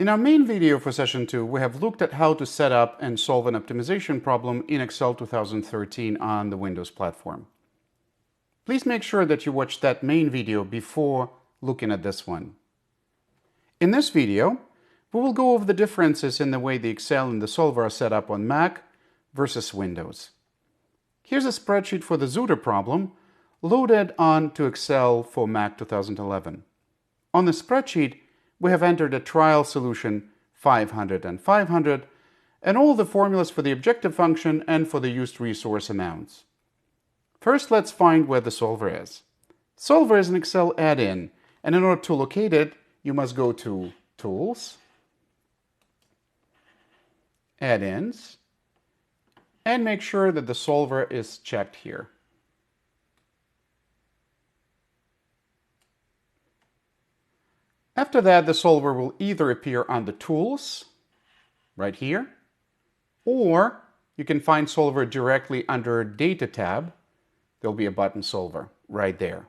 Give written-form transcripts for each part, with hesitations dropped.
In our main video for session 2, we have looked at how to set up and solve an optimization problem in Excel 2013 on the Windows platform. Please make sure that you watch that main video before looking at this one. In this video, we will go over the differences in the way the Excel and the solver are set up on Mac versus Windows. Here's a spreadsheet for the Zuter problem loaded onto Excel for Mac 2011. On the spreadsheet, we have entered a trial solution 500 and 500, and all the formulas for the objective function and for the used resource amounts. First, let's find where the solver is. Solver is an Excel add-in, and in order to locate it, you must go to Tools, Add-ins, and make sure that the solver is checked here. After that, the solver will either appear on the Tools, right here, or you can find solver directly under Data tab. There'll be a button Solver right there.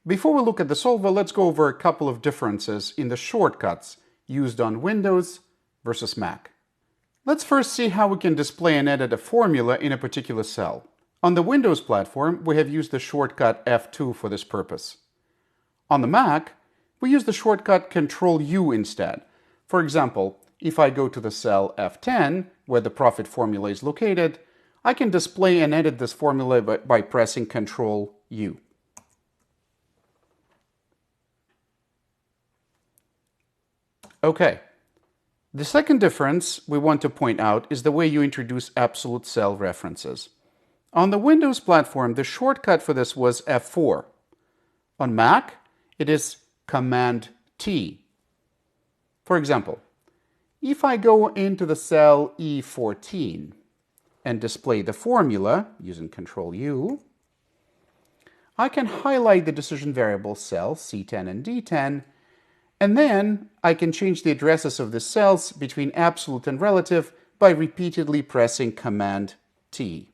Before we look at the solver, let's go over a couple of differences in the shortcuts used on Windows versus Mac. Let's first see how we can display and edit a formula in a particular cell. On the Windows platform, we have used the shortcut F2 for this purpose. On the Mac, we use the shortcut Ctrl-U instead. For example, if I go to the cell F10, where the profit formula is located, I can display and edit this formula by pressing Ctrl-U. Okay. The second difference we want to point out is the way you introduce absolute cell references. On the Windows platform, the shortcut for this was F4. On Mac, it is Command-T. For example, if I go into the cell E14 and display the formula using Ctrl-U, I can highlight the decision variable cells C10 and D10, and then I can change the addresses of the cells between absolute and relative by repeatedly pressing Command-T.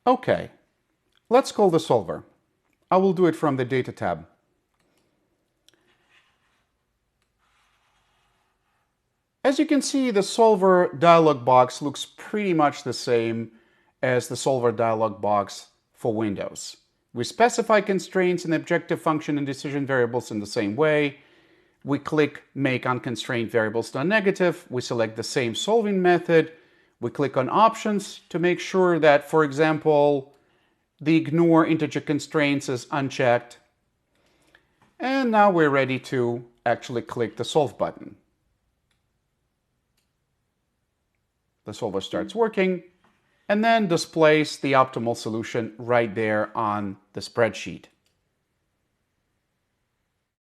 Okay, let's call the solver. I will do it from the Data tab. As you can see, the solver dialog box looks pretty much the same as the solver dialog box for Windows. We specify constraints and objective function and decision variables in the same way. We click Make Unconstrained Variables Non-Negative. We select the same solving method. We click on Options to make sure that, for example, the Ignore Integer Constraints is unchecked. And now we're ready to actually click the Solve button. The solver starts working and then displays the optimal solution right there on the spreadsheet.